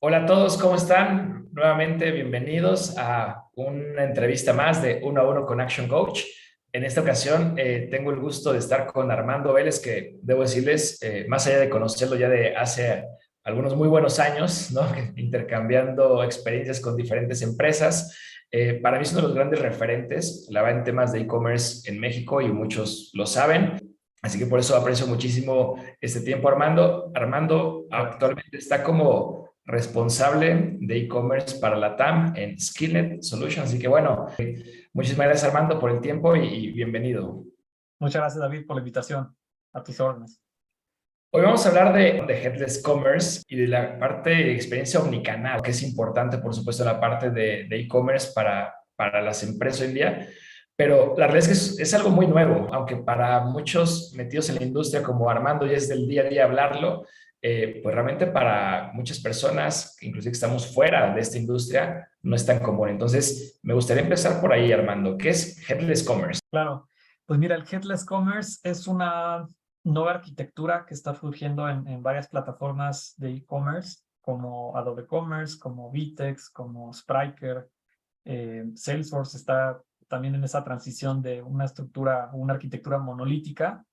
Hola a todos, ¿cómo están? Nuevamente bienvenidos a una entrevista más de Uno a Uno con Action Coach. En esta ocasión tengo el gusto de estar con Armando Vélez, que debo decirles, más allá de conocerlo ya de hace algunos muy buenos años, ¿no? Intercambiando experiencias con diferentes empresas, para mí es uno de los grandes referentes, la verdad, en temas de e-commerce en México y muchos lo saben. Así que por eso aprecio muchísimo este tiempo, Armando. Armando Gracias. actualmente está como responsable de e-commerce para la TAM en Skillnet Solutions. Así que bueno, muchísimas gracias, Armando, por el tiempo y bienvenido. Muchas gracias, David, por la invitación. A tus órdenes. Hoy vamos a hablar de Headless Commerce y de la parte de experiencia omnicanal, que es importante, por supuesto, la parte de e-commerce para las empresas hoy en día. Pero la realidad es que es algo muy nuevo, aunque para muchos metidos en la industria como Armando ya es del día a día hablarlo, pues realmente para muchas personas, inclusive que estamos fuera de esta industria, no es tan común. Entonces, me gustaría empezar por ahí, Armando. ¿Qué es Headless Commerce? Claro, pues mira, el Headless Commerce es una nueva arquitectura que está surgiendo en varias plataformas de e-commerce, como Adobe Commerce, como Vitex, como Spryker. Salesforce está también en esa transición de una estructura, una arquitectura monolítica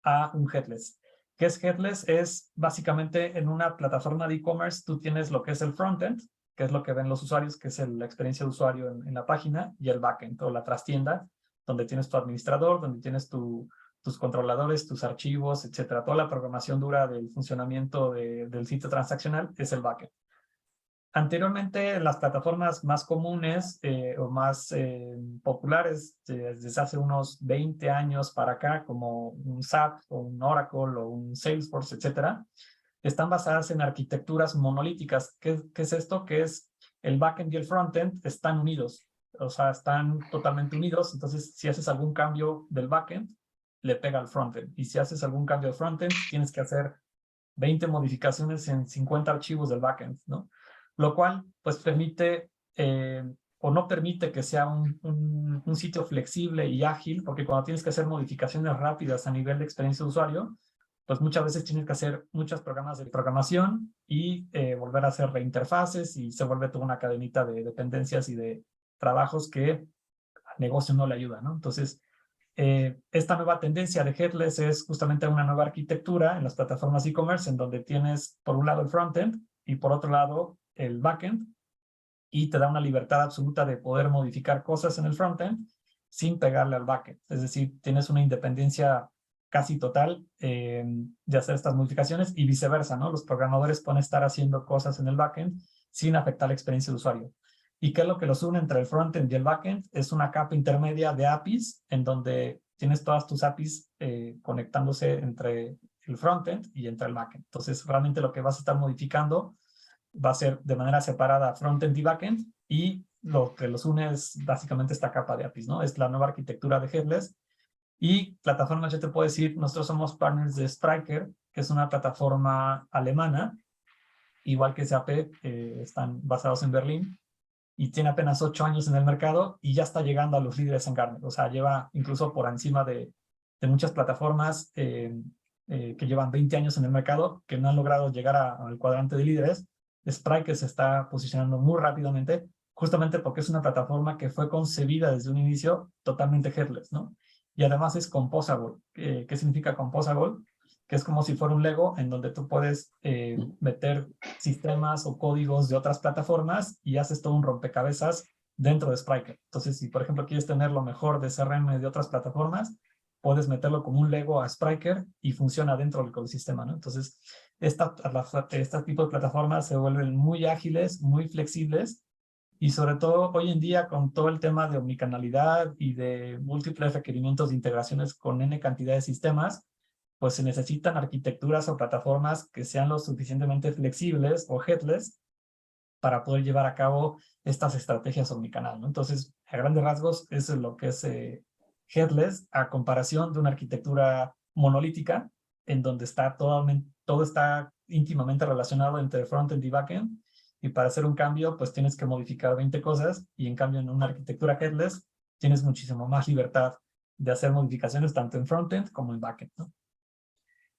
a un headless. ¿Qué es headless? Es básicamente en una plataforma de e-commerce, tú tienes lo que es el frontend, que es lo que ven los usuarios, que es la experiencia de usuario en la página, y el backend o la trastienda, donde tienes tu administrador, donde tienes tus controladores, tus archivos, etcétera. Toda la programación dura del funcionamiento del sitio transaccional es el backend. Anteriormente, las plataformas más comunes o más populares desde hace unos 20 años para acá, como un SAP o un Oracle o un Salesforce, etcétera, están basadas en arquitecturas monolíticas. ¿Qué es esto? Que es el backend y el frontend están unidos, o sea, están totalmente unidos. Entonces, si haces algún cambio del backend, le pega al frontend. Y si haces algún cambio del frontend, tienes que hacer 20 modificaciones en 50 archivos del backend, ¿no? Lo cual, pues, permite o no permite que sea un sitio flexible y ágil, porque cuando tienes que hacer modificaciones rápidas a nivel de experiencia de usuario, pues muchas veces tienes que hacer muchos programas de programación y volver a hacer reinterfaces y se vuelve toda una cadenita de dependencias y de trabajos que al negocio no le ayuda, ¿no? Entonces, esta nueva tendencia de headless es justamente una nueva arquitectura en las plataformas e-commerce en donde tienes por un lado el frontend y por otro lado el backend, y te da una libertad absoluta de poder modificar cosas en el frontend sin pegarle al backend. Es decir, tienes una independencia casi total de hacer estas modificaciones y viceversa, ¿no? Los programadores pueden estar haciendo cosas en el backend sin afectar la experiencia de usuario. ¿Y qué es lo que los une entre el frontend y el backend? Es una capa intermedia de APIs en donde tienes todas tus APIs conectándose entre el frontend y entre el backend. Entonces, realmente lo que vas a estar modificando va a ser de manera separada frontend y backend, y lo que los une es básicamente esta capa de APIs, ¿no? Es la nueva arquitectura de headless. Y plataformas, yo te puedo decir, nosotros somos partners de Spryker, que es una plataforma alemana, igual que SAP, están basados en Berlín, y tiene apenas 8 años en el mercado y ya está llegando a los líderes en Gartner. O sea, lleva incluso por encima de muchas plataformas que llevan 20 años en el mercado, que no han logrado llegar al cuadrante de líderes. Spryker se está posicionando muy rápidamente, justamente porque es una plataforma que fue concebida desde un inicio totalmente headless, ¿no? Y además es composable. ¿Qué significa composable? Que es como si fuera un Lego en donde tú puedes meter sistemas o códigos de otras plataformas y haces todo un rompecabezas dentro de Spryker. Entonces, si por ejemplo quieres tener lo mejor de CRM de otras plataformas, puedes meterlo como un Lego a Spryker y funciona dentro del ecosistema, ¿no? Entonces, este tipo de plataformas se vuelven muy ágiles, muy flexibles, y sobre todo hoy en día con todo el tema de omnicanalidad y de múltiples requerimientos de integraciones con N cantidad de sistemas, pues se necesitan arquitecturas o plataformas que sean lo suficientemente flexibles o headless para poder llevar a cabo estas estrategias omnicanal, ¿no? Entonces, a grandes rasgos, eso es lo que es headless a comparación de una arquitectura monolítica en donde todo está íntimamente relacionado entre frontend y backend, y para hacer un cambio, pues tienes que modificar 20 cosas, y en cambio en una arquitectura headless tienes muchísimo más libertad de hacer modificaciones tanto en frontend como en backend, ¿no?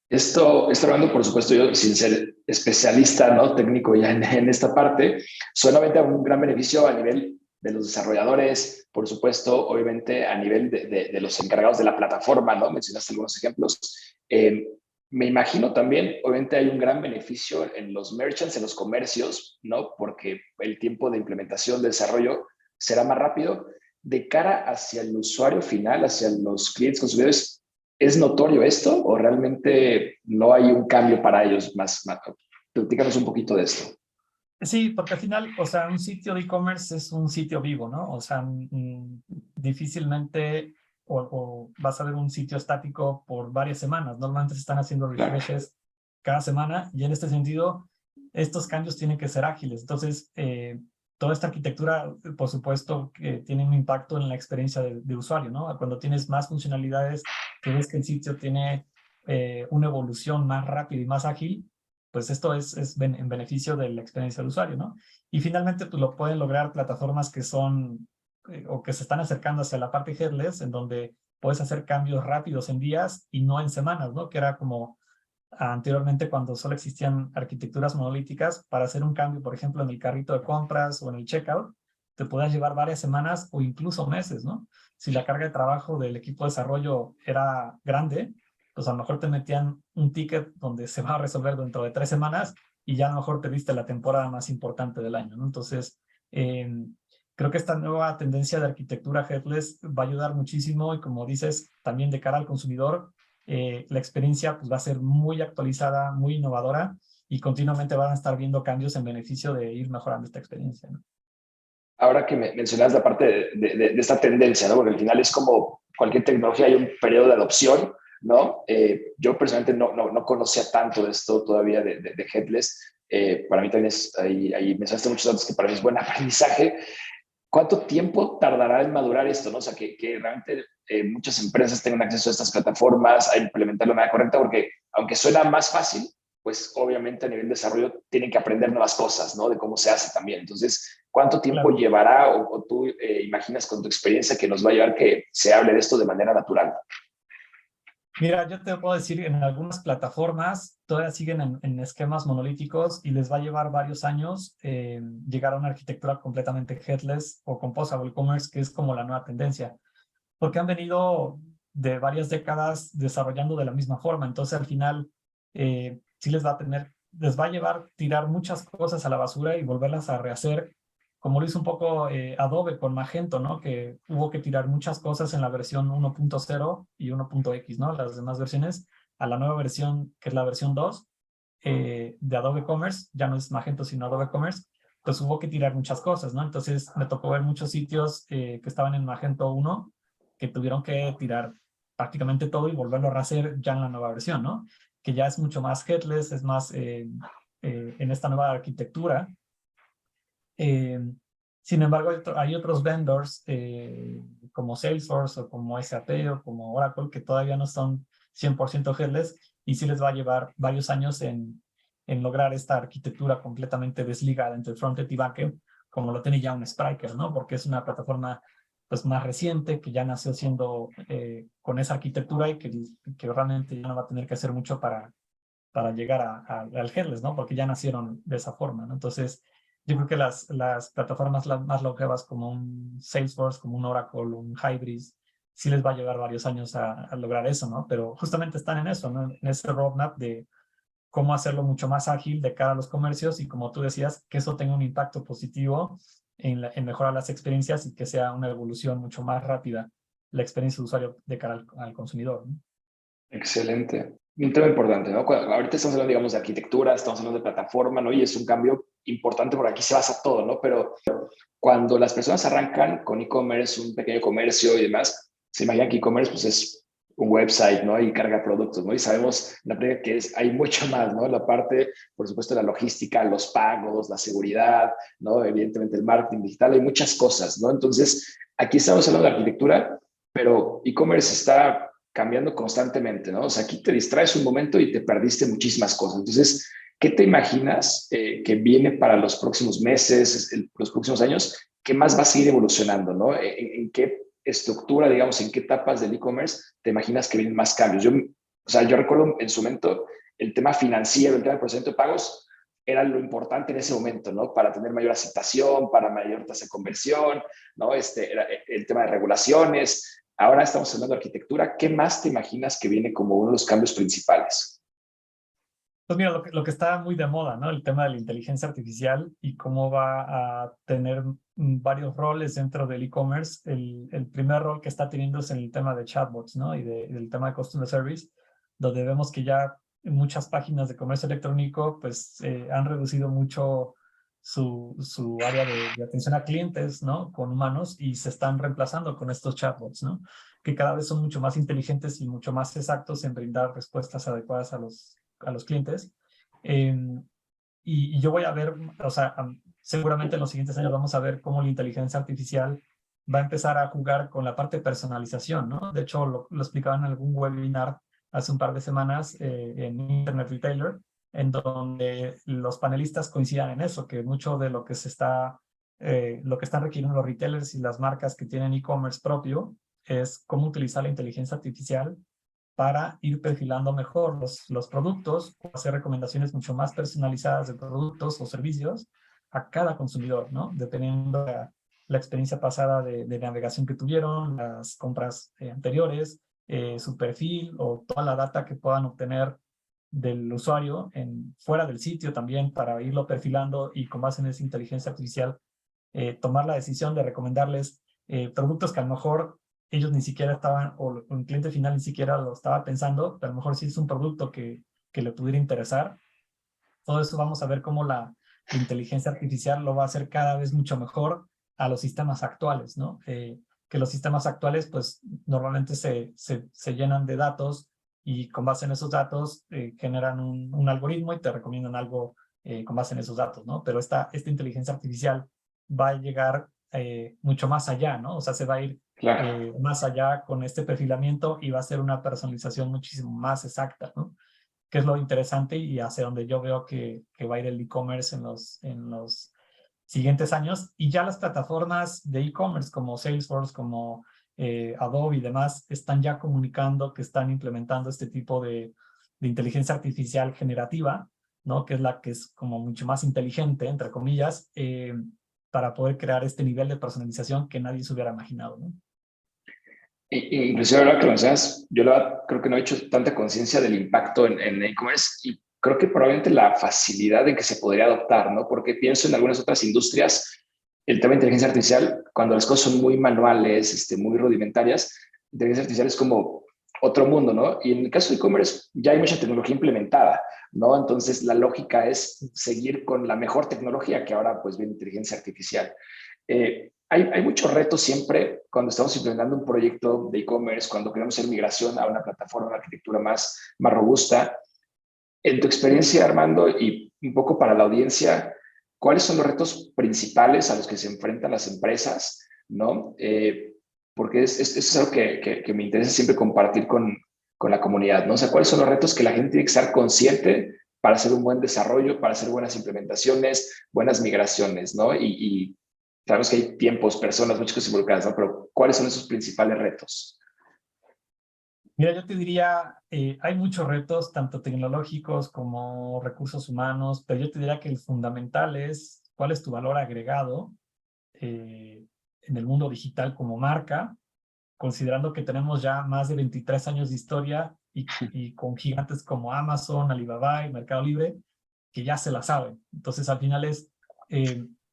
Esto hablando, por supuesto, yo sin ser especialista, ¿no? Técnico ya en esta parte, solamente a un gran beneficio a nivel de los desarrolladores, por supuesto, obviamente a nivel de los encargados de la plataforma, ¿no? Mencionaste algunos ejemplos. Eh, Me imagino también, obviamente hay un gran beneficio en los merchants, en los comercios, ¿no? Porque el tiempo de implementación, de desarrollo será más rápido. De cara hacia el usuario final, hacia los clientes consumidores, ¿es notorio esto o realmente no hay un cambio para ellos más? Platícanos un poquito de esto. Sí, porque al final, o sea, un sitio de e-commerce es un sitio vivo, ¿no? O sea, difícilmente o vas a ver un sitio estático por varias semanas. Normalmente se están haciendo Claro. refreshes cada semana y en este sentido, estos cambios tienen que ser ágiles. Entonces, toda esta arquitectura, por supuesto, que tiene un impacto en la experiencia de usuario, ¿no? Cuando tienes más funcionalidades, que ves que el sitio tiene una evolución más rápida y más ágil, pues esto es en beneficio de la experiencia del usuario, ¿no? Y finalmente, pues lo pueden lograr plataformas que son o que se están acercando hacia la parte headless, en donde puedes hacer cambios rápidos en días y no en semanas, ¿no? Que era como anteriormente cuando solo existían arquitecturas monolíticas para hacer un cambio, por ejemplo, en el carrito de compras o en el checkout, te podías llevar varias semanas o incluso meses, ¿no? Si la carga de trabajo del equipo de desarrollo era grande, pues a lo mejor te metían un ticket donde se va a resolver dentro de 3 semanas y ya a lo mejor te diste la temporada más importante del año, ¿no? Entonces, creo que esta nueva tendencia de arquitectura headless va a ayudar muchísimo y como dices, también de cara al consumidor, la experiencia pues, va a ser muy actualizada, muy innovadora y continuamente van a estar viendo cambios en beneficio de ir mejorando esta experiencia, ¿no? Ahora que mencionas la parte de esta tendencia, ¿no? Porque al final es como cualquier tecnología, hay un periodo de adopción, ¿no? Yo personalmente no conocía tanto de esto todavía de Headless. Para mí también es, ahí mencionaste muchos datos que para mí es buen aprendizaje. ¿Cuánto tiempo tardará en madurar esto? ¿No? O sea, que realmente muchas empresas tengan acceso a estas plataformas, a implementarlo de manera correcta, porque aunque suena más fácil, pues obviamente a nivel de desarrollo tienen que aprender nuevas cosas, ¿no? De cómo se hace también. Entonces, ¿cuánto tiempo Claro. llevará o tú imaginas con tu experiencia que nos va a llevar que se hable de esto de manera natural? Mira, yo te puedo decir, en algunas plataformas todavía siguen en esquemas monolíticos y les va a llevar varios años llegar a una arquitectura completamente headless o composable commerce, que es como la nueva tendencia, porque han venido de varias décadas desarrollando de la misma forma. Entonces, al final, sí les va a llevar tirar muchas cosas a la basura y volverlas a rehacer, como lo hizo un poco Adobe con Magento, ¿no? Que hubo que tirar muchas cosas en la versión 1.0 y 1.x, ¿no? Las demás versiones, a la nueva versión, que es la versión 2 de Adobe Commerce, ya no es Magento, sino Adobe Commerce, pues hubo que tirar muchas cosas, ¿no? Entonces, me tocó ver muchos sitios que estaban en Magento 1 que tuvieron que tirar prácticamente todo y volverlo a rehacer ya en la nueva versión, ¿no? Que ya es mucho más headless, es más en esta nueva arquitectura. Eh, Sin embargo, hay otros vendors como Salesforce o como SAP o como Oracle que todavía no son 100% headless y sí les va a llevar varios años en lograr esta arquitectura completamente desligada entre frontend y backend, como lo tiene ya un Spryker, ¿no? Porque es una plataforma pues más reciente que ya nació siendo con esa arquitectura y que realmente ya no va a tener que hacer mucho para llegar al headless, ¿no? Porque ya nacieron de esa forma, ¿no? Entonces, yo creo que las plataformas más longevas como un Salesforce, como un Oracle, un Hybris, sí les va a llevar varios años a lograr eso, ¿no? Pero justamente están en eso, ¿no? En ese roadmap de cómo hacerlo mucho más ágil de cara a los comercios y como tú decías, que eso tenga un impacto positivo en mejorar las experiencias y que sea una evolución mucho más rápida la experiencia de usuario de cara al consumidor, ¿no? Excelente. Un tema importante, ¿no? Ahorita estamos hablando, digamos, de arquitectura, estamos hablando de plataforma, ¿no? Y es un cambio importante porque aquí se basa todo, ¿no? Pero cuando las personas arrancan con e-commerce, un pequeño comercio y demás, se imaginan que e-commerce pues es un website, ¿no? Y carga productos, ¿no? Y sabemos la práctica que hay mucho más, ¿no? La parte, por supuesto, la logística, los pagos, la seguridad, ¿no? Evidentemente el marketing digital, hay muchas cosas, ¿no? Entonces, aquí estamos hablando de arquitectura, pero e-commerce está cambiando constantemente, ¿no? O sea, aquí te distraes un momento y te perdiste muchísimas cosas. Entonces, ¿qué te imaginas que viene para los próximos meses, los próximos años? ¿Qué más va a seguir evolucionando, no? ¿En qué estructura, digamos, en qué etapas del e-commerce te imaginas que vienen más cambios? Yo O sea, yo recuerdo en su momento el tema financiero, el tema del procesamiento de pagos, era lo importante en ese momento, ¿no? Para tener mayor aceptación, para mayor tasa de conversión, ¿no? Era el tema de regulaciones. Ahora estamos hablando de arquitectura. ¿Qué más te imaginas que viene como uno de los cambios principales? Pues mira, lo que está muy de moda, ¿no? El tema de la inteligencia artificial y cómo va a tener varios roles dentro del e-commerce. El primer rol que está teniendo es en el tema de chatbots, ¿no? Y del tema de customer service, donde vemos que ya muchas páginas de comercio electrónico pues han reducido mucho su área de atención a clientes, ¿no? Con humanos y se están reemplazando con estos chatbots, ¿no? Que cada vez son mucho más inteligentes y mucho más exactos en brindar respuestas adecuadas a los clientes. Eh, y yo voy a ver, o sea, seguramente en los siguientes años vamos a ver cómo la inteligencia artificial va a empezar a jugar con la parte de personalización, ¿no? De hecho, lo explicaba en algún webinar hace un par de semanas en Internet Retailer, en donde los panelistas coincidan en eso, que mucho de lo que lo que están requiriendo los retailers y las marcas que tienen e-commerce propio es cómo utilizar la inteligencia artificial para ir perfilando mejor los productos o hacer recomendaciones mucho más personalizadas de productos o servicios a cada consumidor, ¿no? Dependiendo de la experiencia pasada de navegación que tuvieron, las compras anteriores, su perfil o toda la data que puedan obtener del usuario fuera del sitio también para irlo perfilando y con base en esa inteligencia artificial tomar la decisión de recomendarles productos que a lo mejor ellos ni siquiera estaban, o un cliente final ni siquiera lo estaba pensando, pero a lo mejor sí es un producto que le pudiera interesar. Todo eso vamos a ver cómo la inteligencia artificial lo va a hacer cada vez mucho mejor a los sistemas actuales, ¿no? Que los sistemas actuales, pues, normalmente se llenan de datos y con base en esos datos generan un algoritmo y te recomiendan algo con base en esos datos, ¿no? Pero esta inteligencia artificial va a llegar mucho más allá, ¿no? O sea, se va a ir Claro. más allá con este perfilamiento y va a ser una personalización muchísimo más exacta, ¿no? Que es lo interesante y hacia donde yo veo que va a ir el e-commerce en los siguientes años. Y ya las plataformas de e-commerce como Salesforce, como Adobe y demás, están ya comunicando que están implementando este tipo de inteligencia artificial generativa, ¿no? Que es la que es como mucho más inteligente, entre comillas, para poder crear este nivel de personalización que nadie se hubiera imaginado, ¿no? Inclusive ahora que lo mencionas, yo creo que no he hecho tanta conciencia del impacto en e-commerce y creo que probablemente la facilidad en que se podría adoptar, ¿no? Porque pienso en algunas otras industrias, el tema de inteligencia artificial, cuando las cosas son muy manuales, muy rudimentarias, inteligencia artificial es como otro mundo, ¿no? Y en el caso de e-commerce ya hay mucha tecnología implementada, ¿no? Entonces la lógica es seguir con la mejor tecnología que ahora pues viene inteligencia artificial. Hay muchos retos siempre cuando estamos implementando un proyecto de e-commerce, cuando queremos hacer migración a una plataforma, una arquitectura más robusta. En tu experiencia, Armando, y un poco para la audiencia, ¿cuáles son los retos principales a los que se enfrentan las empresas? ¿No? Porque es algo que me interesa siempre compartir con la comunidad, ¿no? O sea, ¿cuáles son los retos que la gente tiene que estar consciente para hacer un buen desarrollo, para hacer buenas implementaciones, buenas migraciones, ¿no? Y sabemos que hay tiempos, personas, muchas cosas involucradas, ¿no? Pero ¿cuáles son esos principales retos? Mira, yo te diría, hay muchos retos, tanto tecnológicos como recursos humanos, pero yo te diría que el fundamental es cuál es tu valor agregado en el mundo digital como marca, considerando que tenemos ya más de 23 años de historia y con gigantes como Amazon, Alibaba y Mercado Libre, que ya se la saben. Entonces, al final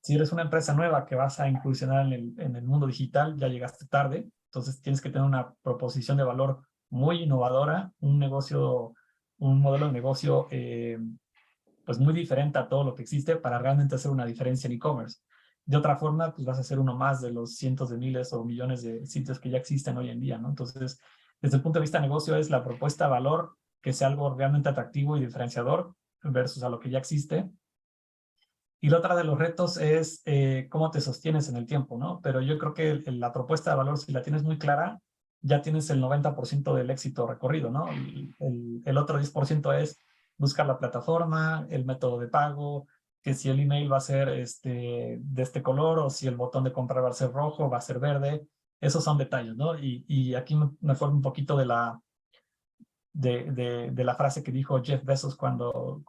si eres una empresa nueva que vas a incursionar en el mundo digital, ya llegaste tarde, entonces tienes que tener una proposición de valor muy innovadora, un modelo de negocio pues muy diferente a todo lo que existe para realmente hacer una diferencia en e-commerce. De otra forma, pues vas a ser uno más de los cientos de miles o millones de sitios que ya existen hoy en día, ¿no? Entonces, desde el punto de vista de negocio es la propuesta de valor que sea algo realmente atractivo y diferenciador versus a lo que ya existe. Y la otra de los retos es cómo te sostienes en el tiempo, ¿no? Pero yo creo que la propuesta de valor, si la tienes muy clara, ya tienes el 90% del éxito recorrido, ¿no? El otro 10% es buscar la plataforma, el método de pago, que si el email va a ser de este color o si el botón de comprar va a ser rojo, va a ser verde. Esos son detalles, ¿no? Y aquí me formo un poquito de la frase que dijo Jeff Bezos cuando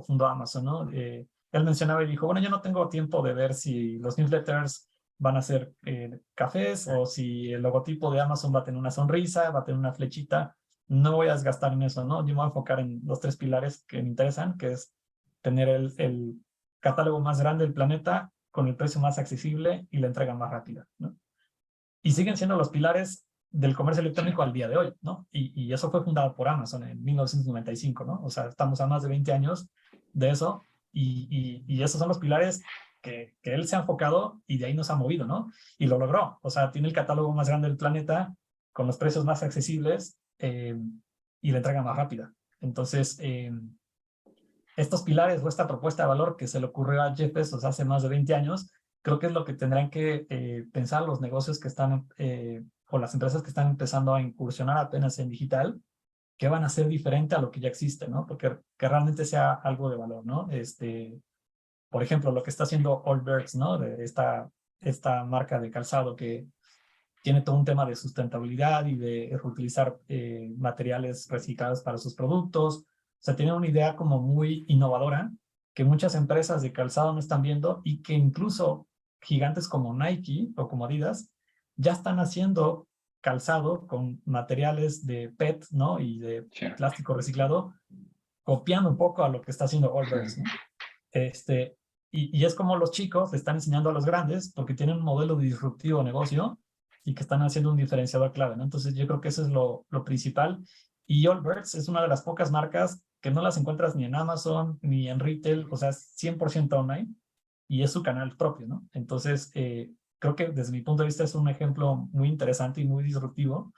fundó Amazon, ¿no? Él mencionaba y dijo, bueno, yo no tengo tiempo de ver si los newsletters van a ser cafés o si el logotipo de Amazon va a tener una sonrisa, va a tener una flechita. No voy a desgastar en eso, ¿no? Yo me voy a enfocar en los 3 pilares que me interesan, que es tener el catálogo más grande del planeta con el precio más accesible y la entrega más rápida, ¿no? Y siguen siendo los pilares del comercio electrónico al día de hoy, ¿no? Y eso fue fundado por Amazon en 1995, ¿no? O sea, estamos a más de 20 años de eso y esos son los pilares que él se ha enfocado y de ahí nos ha movido, ¿no? Y lo logró. O sea, tiene el catálogo más grande del planeta con los precios más accesibles y la entrega más rápida. Entonces, estos pilares o esta propuesta de valor que se le ocurrió a Jeff Bezos hace más de 20 años, creo que es lo que tendrán que pensar los negocios que están, o las empresas que están empezando a incursionar apenas en digital, que van a ser diferente a lo que ya existe, ¿no? Porque que realmente sea algo de valor, ¿no? Por ejemplo, lo que está haciendo Allbirds, ¿no? De esta marca de calzado que tiene todo un tema de sustentabilidad y de reutilizar materiales reciclados para sus productos. O sea, tiene una idea como muy innovadora que muchas empresas de calzado no están viendo y que incluso gigantes como Nike o como Adidas ya están haciendo calzado con materiales de PET, ¿no? Y de plástico reciclado, copiando un poco a lo que está haciendo Allbirds, ¿no? Y es como los chicos le están enseñando a los grandes porque tienen un modelo disruptivo de negocio y que están haciendo un diferenciador clave, ¿no? Entonces yo creo que eso es lo principal. Y Allbirds es una de las pocas marcas que no las encuentras ni en Amazon ni en retail, o sea, 100% online y es su canal propio, ¿no? Entonces, creo que desde mi punto de vista es un ejemplo muy interesante y muy disruptivo.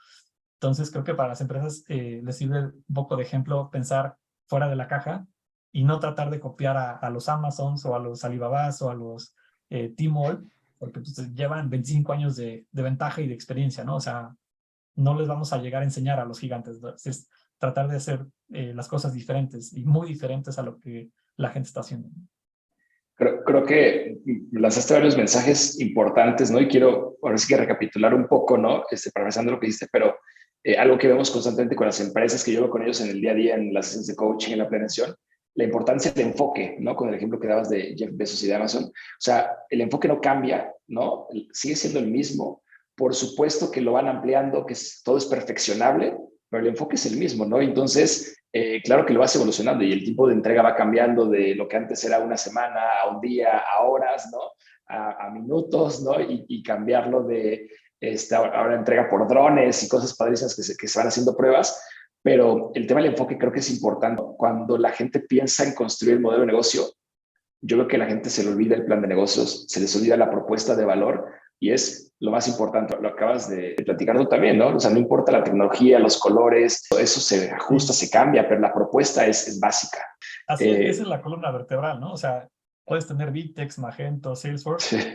Entonces, creo que para las empresas les sirve un poco de ejemplo pensar fuera de la caja y no tratar de copiar a los Amazons o a los Alibabas o a los Tmall, porque pues, llevan 25 años de ventaja y de experiencia, ¿no? O sea, no les vamos a llegar a enseñar a los gigantes, ¿no? Es tratar de hacer las cosas diferentes y muy diferentes a lo que la gente está haciendo. Creo que lanzaste varios mensajes importantes, ¿no? Y quiero ahora sí que recapitular un poco, ¿no? Parafraseando lo que dijiste, pero algo que vemos constantemente con las empresas, que yo veo con ellos en el día a día, en las sesiones de coaching, en la planeación, la importancia del enfoque, ¿no? Con el ejemplo que dabas de Jeff Bezos y de Amazon. O sea, el enfoque no cambia, ¿no? Sigue siendo el mismo. Por supuesto que lo van ampliando, todo es perfeccionable, pero el enfoque es el mismo, ¿no? Entonces, claro que lo vas evolucionando y el tipo de entrega va cambiando de lo que antes era una semana a un día, a horas, ¿no? A minutos, ¿no? Y cambiarlo de ahora entrega por drones y cosas padrísimas que se van haciendo pruebas. Pero el tema del enfoque creo que es importante. Cuando la gente piensa en construir el modelo de negocio, yo creo que la gente se le olvida el plan de negocios, se les olvida la propuesta de valor y es lo más importante. Lo acabas de platicar tú también, ¿no? O sea, no importa la tecnología, los colores, todo eso se ajusta, se cambia, pero la propuesta es básica. Así es, esa es la columna vertebral, ¿no? O sea, puedes tener Vitex, Magento, Salesforce. Sí.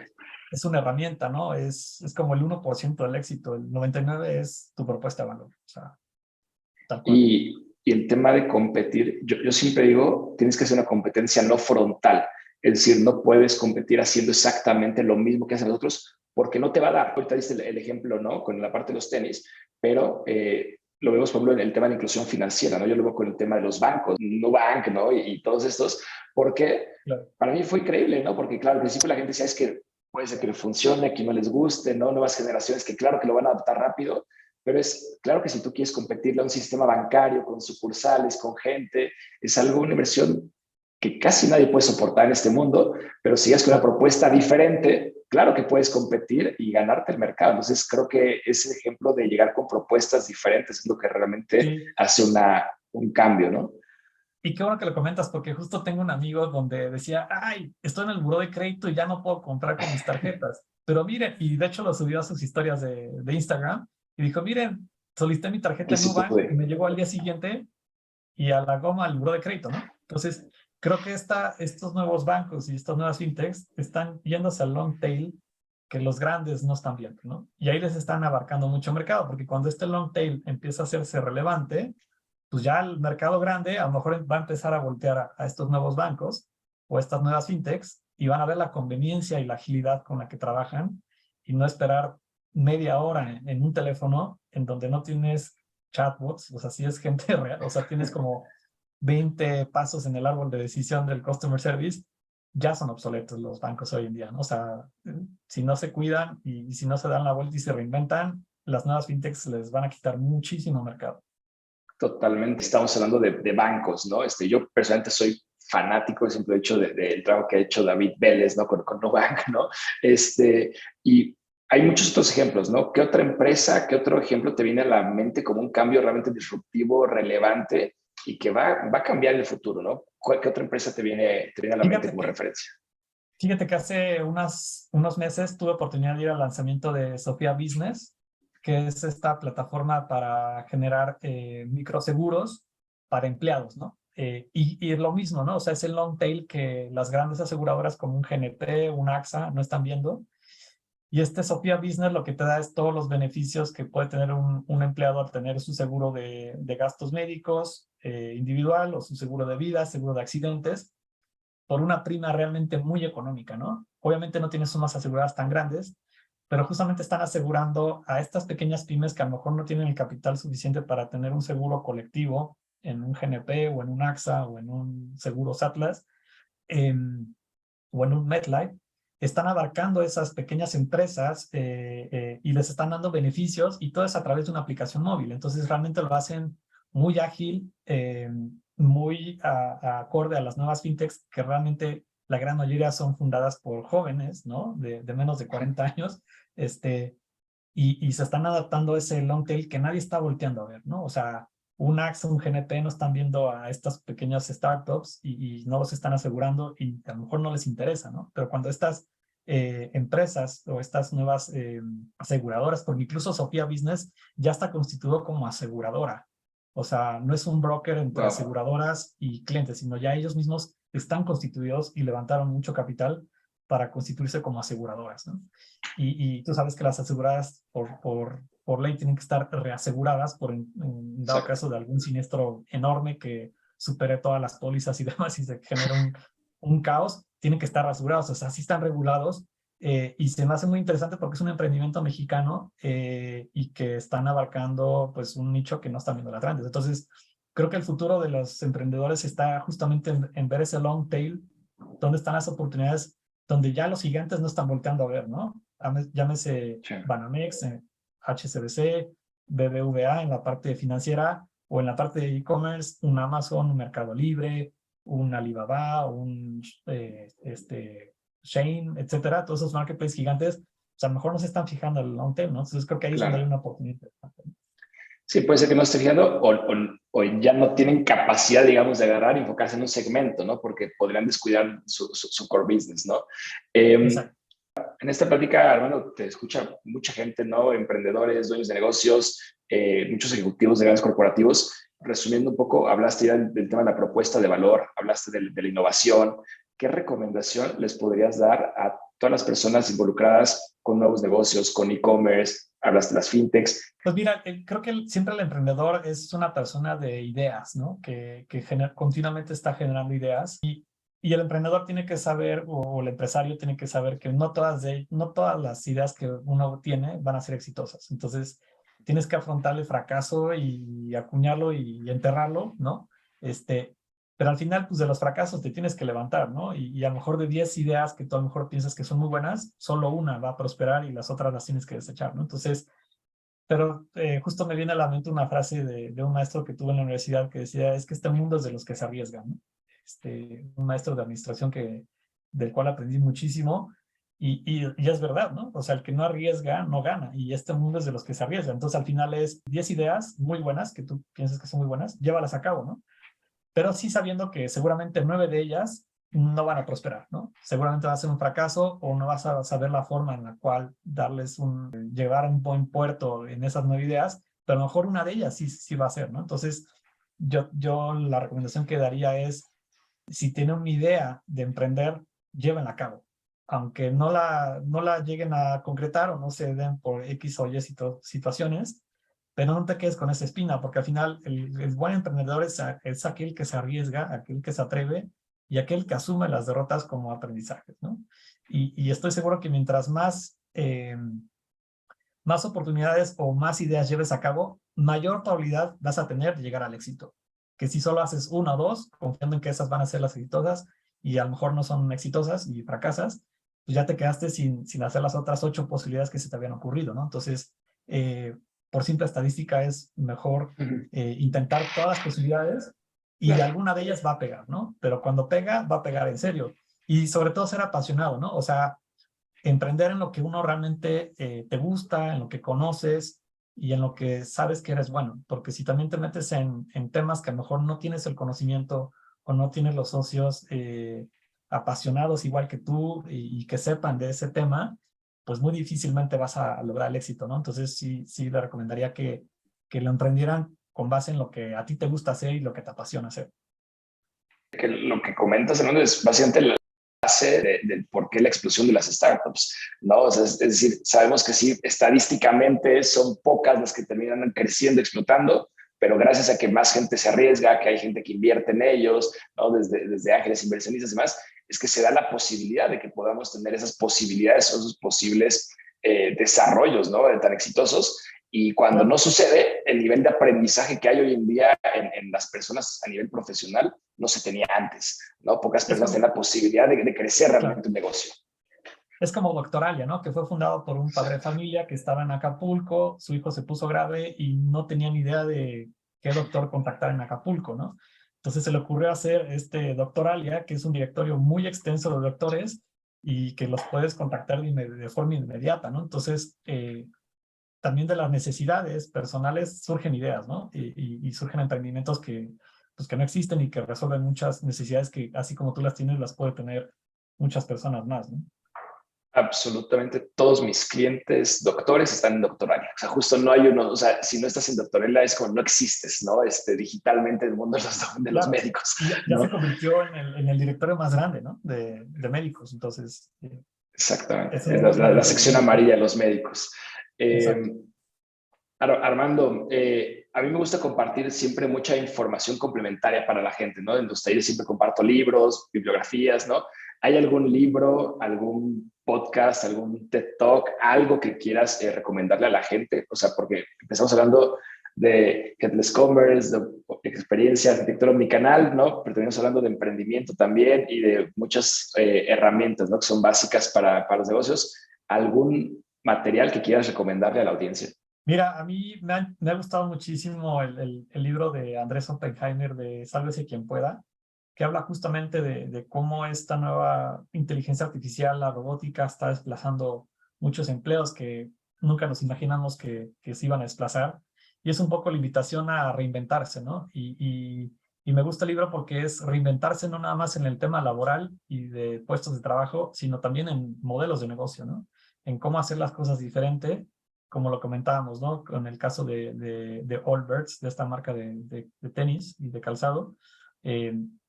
Es una herramienta, ¿no? Es como el 1% del éxito, el 99% es tu propuesta de valor. O sea, tal cual. Y el tema de competir, yo siempre digo, tienes que hacer una competencia no frontal. Es decir, no puedes competir haciendo exactamente lo mismo que hacen los otros porque no te va a dar. Ahorita diste el ejemplo, ¿no? Con la parte de los tenis, pero lo vemos, por ejemplo, en el tema de inclusión financiera, ¿no? Yo lo veo con el tema de los bancos, Nubank, ¿no? Y todos estos, porque para mí fue increíble, ¿no? Porque, claro, al principio la gente decía, es que puede ser que no funcione, que no les guste, ¿no? Nuevas generaciones que, claro, que lo van a adaptar rápido, pero es claro que si tú quieres competirle a un sistema bancario con sucursales, con gente, es algo, una inversión que casi nadie puede soportar en este mundo, pero si es con una propuesta diferente, claro que puedes competir y ganarte el mercado. Entonces creo que ese ejemplo de llegar con propuestas diferentes es lo que realmente hace un cambio, ¿no? Y qué bueno que lo comentas, porque justo tengo un amigo donde decía, ay, estoy en el buró de crédito y ya no puedo comprar con mis tarjetas. Pero miren, y de hecho lo subió a sus historias de Instagram, y dijo, miren, solicité mi tarjeta en Nubank y me llegó al día siguiente y a la goma al buró de crédito, ¿no? Entonces, creo que estos nuevos bancos y estas nuevas fintechs están yéndose al long tail que los grandes no están viendo, ¿no? Y ahí les están abarcando mucho mercado, porque cuando este long tail empieza a hacerse relevante, pues ya el mercado grande a lo mejor va a empezar a voltear a estos nuevos bancos o estas nuevas fintechs y van a ver la conveniencia y la agilidad con la que trabajan y no esperar media hora en un teléfono en donde no tienes chatbots, o sea, sí es gente real, o sea, tienes como 20 pasos en el árbol de decisión del customer service, ya son obsoletos los bancos hoy en día, ¿no? O sea, si no se cuidan y si no se dan la vuelta y se reinventan, las nuevas fintechs les van a quitar muchísimo mercado. Totalmente, estamos hablando de bancos, ¿no? Yo personalmente soy fanático, siempre he hecho del trabajo que ha hecho David Vélez, ¿no? Con Nubank, ¿no? Y hay muchos otros ejemplos, ¿no? ¿Qué otra empresa, qué otro ejemplo te viene a la mente como un cambio realmente disruptivo, relevante y que va a cambiar el futuro, ¿no? ¿Qué otra empresa te viene a la mente Fíjate como que, referencia? fíjate que hace unos meses tuve oportunidad de ir al lanzamiento de Sofía Business, que es esta plataforma para generar microseguros para empleados, ¿no? Y lo mismo, ¿no? O sea, es el long tail que las grandes aseguradoras como un GNP, un AXA no están viendo. Y este Sofía Business lo que te da es todos los beneficios que puede tener un empleado al tener su seguro de gastos médicos individual o su seguro de vida, seguro de accidentes, por una prima realmente muy económica, ¿no? Obviamente no tienes sumas aseguradas tan grandes, pero justamente están asegurando a estas pequeñas pymes que a lo mejor no tienen el capital suficiente para tener un seguro colectivo en un GNP o en un AXA o en un Seguros Atlas eh, o en un MetLife, están abarcando esas pequeñas empresas y les están dando beneficios y todo es a través de una aplicación móvil. Entonces realmente lo hacen muy ágil, muy acorde a las nuevas fintechs que realmente la gran mayoría son fundadas por jóvenes, ¿no? De menos de 40 años, y se están adaptando a ese long tail que nadie está volteando a ver, ¿no? O sea, un AXA, un GNP no están viendo a estas pequeñas startups y no los están asegurando y a lo mejor no les interesa, ¿no? Pero cuando estas empresas o estas nuevas aseguradoras, porque incluso Sofía Business ya está constituido como aseguradora. O sea, no es un broker entre Wow. aseguradoras y clientes, sino ya ellos mismos están constituidos y levantaron mucho capital para constituirse como aseguradoras, ¿no? Y tú sabes que las aseguradas por ley tienen que estar reaseguradas por en dado Exacto. caso de algún siniestro enorme que supere todas las pólizas y demás y se genera un caos, tienen que estar asegurados, o sea, sí están regulados y se me hace muy interesante porque es un emprendimiento mexicano y que están abarcando pues un nicho que no están viendo las grandes. Entonces, creo que el futuro de los emprendedores está justamente en ver ese long tail, dónde están las oportunidades donde ya los gigantes no están volteando a ver, ¿no? Llámese Sí. Banamex, HSBC, BBVA en la parte financiera o en la parte de e-commerce, un Amazon, un Mercado Libre, un Alibaba, un Shein, etcétera, todos esos marketplaces gigantes, pues a lo mejor no se están fijando en el long tail, ¿no? Entonces creo que ahí es donde hay Claro. una oportunidad. Sí, puede ser que no esté fijando o ya no tienen capacidad, digamos, de agarrar y enfocarse en un segmento, ¿no? Porque podrían descuidar su core business, ¿no? Eh, Exacto. en esta plática, hermano, te escucha mucha gente, ¿no? Emprendedores, dueños de negocios, muchos ejecutivos de grandes corporativos. Resumiendo un poco, hablaste ya del tema de la propuesta de valor, hablaste de la innovación. ¿Qué recomendación les podrías dar a todas las personas involucradas con nuevos negocios, con e-commerce? Hablaste de las fintechs. Pues mira, creo que siempre el emprendedor es una persona de ideas, ¿no? Que continuamente está generando ideas y el emprendedor tiene que saber, o el empresario tiene que saber que no todas las ideas que uno tiene van a ser exitosas. Entonces, tienes que afrontar el fracaso y acuñarlo y enterrarlo, ¿no? Pero al final, pues de los fracasos te tienes que levantar, ¿no? Y a lo mejor de 10 ideas que tú a lo mejor piensas que son muy buenas, solo una va a prosperar y las otras las tienes que desechar, ¿no? Entonces, pero justo me viene a la mente una frase de un maestro que tuve en la universidad que decía, es que este mundo es de los que se arriesgan, ¿no? Un maestro de administración del cual aprendí muchísimo y es verdad, ¿no? O sea, el que no arriesga no gana y este mundo es de los que se arriesgan. Entonces al final es 10 ideas muy buenas que tú piensas que son muy buenas, llévalas a cabo, ¿no? Pero sí sabiendo que seguramente 9 de ellas no van a prosperar, ¿no? Seguramente va a ser un fracaso o no vas a saber la forma en la cual llevar a un buen puerto en esas 9 ideas, pero a lo mejor una de ellas sí va a ser, ¿no? Entonces, yo la recomendación que daría es, si tienen una idea de emprender, llévenla a cabo. Aunque no la lleguen a concretar o no se den por X o Y situaciones, pero no te quedes con esa espina, porque al final el buen emprendedor es aquel que se arriesga, aquel que se atreve y aquel que asume las derrotas como aprendizajes, ¿no? Y estoy seguro que mientras más oportunidades o más ideas lleves a cabo, mayor probabilidad vas a tener de llegar al éxito. Que si solo haces una o dos, confiando en que esas van a ser las exitosas y a lo mejor no son exitosas y fracasas, pues ya te quedaste sin hacer las otras 8 posibilidades que se te habían ocurrido, ¿no? Entonces, por simple estadística es mejor intentar todas las posibilidades y Claro. alguna de ellas va a pegar, ¿no? Pero cuando pega, va a pegar en serio. Y sobre todo ser apasionado, ¿no? O sea, emprender en lo que uno realmente te gusta, en lo que conoces y en lo que sabes que eres bueno. Porque si también te metes en temas que a lo mejor no tienes el conocimiento o no tienes los socios apasionados igual que tú y que sepan de ese tema, pues muy difícilmente vas a lograr el éxito, ¿no? Entonces sí le recomendaría que lo emprendieran con base en lo que a ti te gusta hacer y lo que te apasiona hacer. Que lo que comentas, Fernando, es básicamente la base de por qué la explosión de las startups, ¿no? O sea, es decir, sabemos que sí, estadísticamente son pocas las que terminan creciendo, explotando, pero gracias a que más gente se arriesga, que hay gente que invierte en ellos, ¿no? Desde ángeles inversionistas y demás, es que se da la posibilidad de que podamos tener esas posibilidades, esos posibles desarrollos, ¿no? Tan exitosos. Y cuando Claro. no sucede, el nivel de aprendizaje que hay hoy en día en las personas a nivel profesional no se tenía antes, ¿no? Pocas Es personas como, tienen la posibilidad de crecer claro. realmente un negocio. Es como Doctoralia, ¿no? Que fue fundado por un padre de familia que estaba en Acapulco, su hijo se puso grave y no tenía ni idea de qué doctor contactar en Acapulco, ¿no? Entonces se le ocurrió hacer este Doctoralia, que es un directorio muy extenso de doctores y que los puedes contactar de forma inmediata, ¿no? Entonces, también de las necesidades personales surgen ideas, ¿no? Y surgen emprendimientos pues, que no existen y que resuelven muchas necesidades que, así como tú las tienes, las puede tener muchas personas más, ¿no? Absolutamente todos mis clientes doctores están en Doctoralia. O sea, justo no hay uno, o sea, si no estás en Doctoralia es como no existes, ¿no? Digitalmente en el mundo de los Claro, médicos, y ya se ¿no? convirtió en el directorio más grande, ¿no? De médicos, entonces, Exactamente. eso Es es una la ventaja sección muy grande. amarilla de los médicos. Exacto. Eh, Armando, a mí me gusta compartir siempre mucha información complementaria para la gente, ¿no? En los talleres siempre comparto libros, bibliografías, ¿no? ¿Hay algún libro, algún podcast, algún TED Talk, algo que quieras recomendarle a la gente? O sea, porque empezamos hablando de Headless Commerce, de experiencia, arquitectura omnicanal, ¿no? Pero terminamos hablando de emprendimiento también y de muchas herramientas, ¿no? Que son básicas para los negocios. ¿Algún material que quieras recomendarle a la audiencia? Mira, a mí me ha gustado muchísimo el libro de Andrés Oppenheimer de Sálvese quien pueda, que habla justamente de cómo esta nueva inteligencia artificial, la robótica, está desplazando muchos empleos que nunca nos imaginamos que se iban a desplazar. Y es un poco la invitación a reinventarse, ¿no? Y me gusta el libro porque es reinventarse no nada más en el tema laboral y de puestos de trabajo, sino también en modelos de negocio, ¿no? En cómo hacer las cosas diferente, como lo comentábamos, ¿no? Con el caso de Allbirds, de esta marca de tenis y de calzado,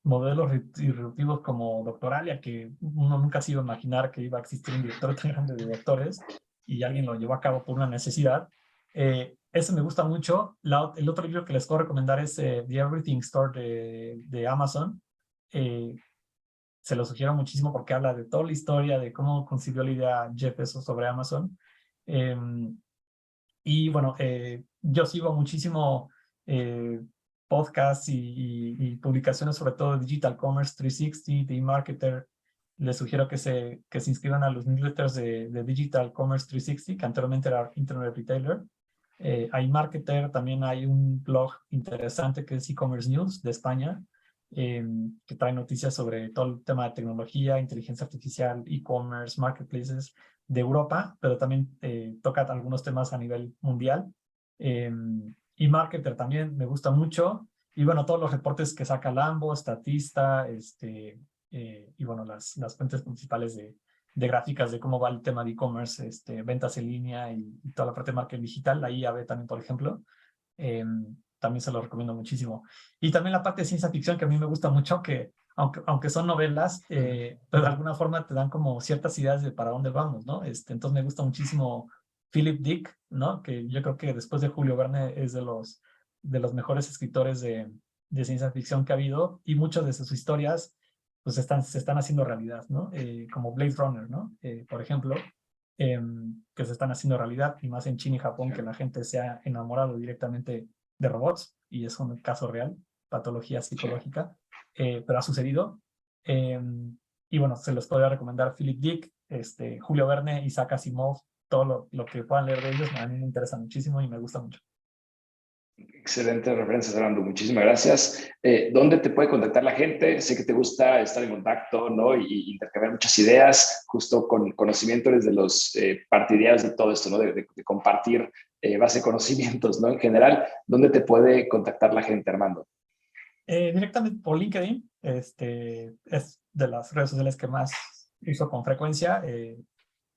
modelos disruptivos como Doctoralia, que uno nunca se iba a imaginar que iba a existir un director tan grande de doctores y alguien lo llevó a cabo por una necesidad. Ese me gusta mucho. El otro libro que les puedo recomendar es The Everything Store de Amazon. Eh, Se lo sugiero muchísimo porque habla de toda la historia, de cómo concibió la idea Jeff Bezos sobre Amazon. Eh, y bueno, yo sigo muchísimo eh, podcasts y publicaciones, sobre todo de Digital Commerce 360, de eMarketer. Les sugiero que se inscriban a los newsletters de Digital Commerce 360, que anteriormente era Internet Retailer. Hay Marketer, también hay un blog interesante que es E-Commerce News de España, que trae noticias sobre todo el tema de tecnología, inteligencia artificial, e-commerce, marketplaces de Europa, pero también toca algunos temas a nivel mundial. Y Marketer también me gusta mucho. Y bueno, todos los reportes que saca Lambo, Statista, y bueno, las fuentes principales de gráficas de cómo va el tema de e-commerce, ventas en línea y toda la parte de marketing digital, la IAB también, por ejemplo. Eh, También se lo recomiendo muchísimo. Y también la parte de ciencia ficción que a mí me gusta mucho, que aunque son novelas, pero de alguna forma te dan como ciertas ideas de para dónde vamos, ¿no? Entonces me gusta muchísimo Philip Dick, ¿no? Que yo creo que después de Julio Verne es de los mejores escritores de ciencia ficción que ha habido y muchas de sus historias pues se están haciendo realidad, ¿no? Como Blade Runner, ¿no? Por ejemplo. que se están haciendo realidad, y más en China y Japón, que la gente se ha enamorado directamente de robots, y es un caso real, patología psicológica, pero ha sucedido. Y bueno, se los podría recomendar Philip Dick, Julio Verne, Isaac Asimov, todo lo que puedan leer de ellos, a mí me interesa muchísimo y me gusta mucho. Excelente referencias, Armando. Muchísimas gracias. ¿Dónde te puede contactar la gente? Sé que te gusta estar en contacto, ¿no? Y intercambiar muchas ideas, justo con conocimiento eres de los partidarios de todo esto, ¿no? De compartir base de conocimientos, ¿no? En general, ¿dónde te puede contactar la gente, Armando? Directamente por LinkedIn, es de las redes sociales que más uso con frecuencia,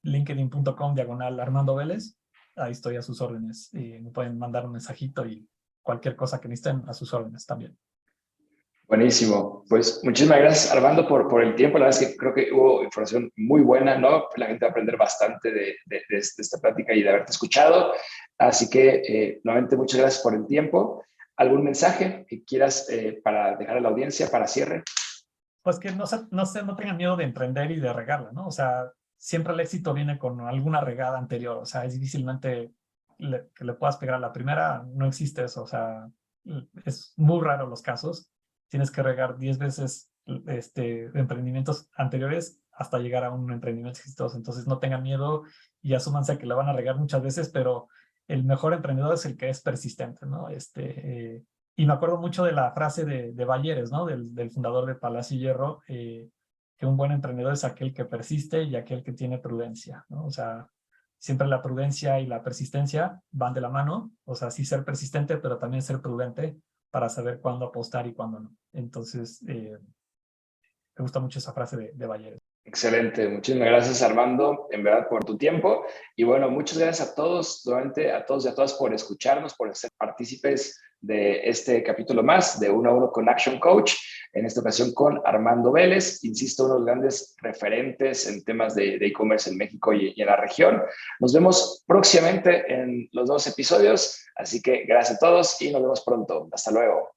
linkedin.com/Armando Vélez, ahí estoy a sus órdenes, y me pueden mandar un mensajito y cualquier cosa que necesiten a sus órdenes también. Buenísimo. Pues muchísimas gracias, Armando, por el tiempo. La verdad es que creo que hubo información muy buena, ¿no? La gente va a aprender bastante de esta plática y de haberte escuchado. Así que, nuevamente, muchas gracias por el tiempo. ¿Algún mensaje que quieras para dejar a la audiencia para cierre? Pues que no tengan miedo de emprender y de regarla, ¿no? O sea, siempre el éxito viene con alguna regada anterior, o sea, es difícilmente que le puedas pegar a la primera, no existe eso, o sea, es muy raro los casos. Tienes que regar 10 veces emprendimientos anteriores hasta llegar a un emprendimiento exitoso. Entonces no tengan miedo y asúmanse que la van a regar muchas veces, pero el mejor emprendedor es el que es persistente, ¿no? Y me acuerdo mucho de la frase de Bayeres, ¿no? Del fundador de Palacio y Hierro, que un buen emprendedor es aquel que persiste y aquel que tiene prudencia, ¿no? O sea, siempre la prudencia y la persistencia van de la mano, o sea, sí ser persistente, pero también ser prudente para saber cuándo apostar y cuándo no. Entonces, me gusta mucho esa frase de Bayeres. Excelente, muchísimas gracias, Armando, en verdad por tu tiempo. Y bueno, muchas gracias a todos, nuevamente a todos y a todas por escucharnos, por ser partícipes de este capítulo más de Uno a Uno con Action Coach, en esta ocasión con Armando Vélez, insisto, uno de los grandes referentes en temas de e-commerce en México y en la región. Nos vemos próximamente en los nuevos episodios, así que gracias a todos y nos vemos pronto. Hasta luego.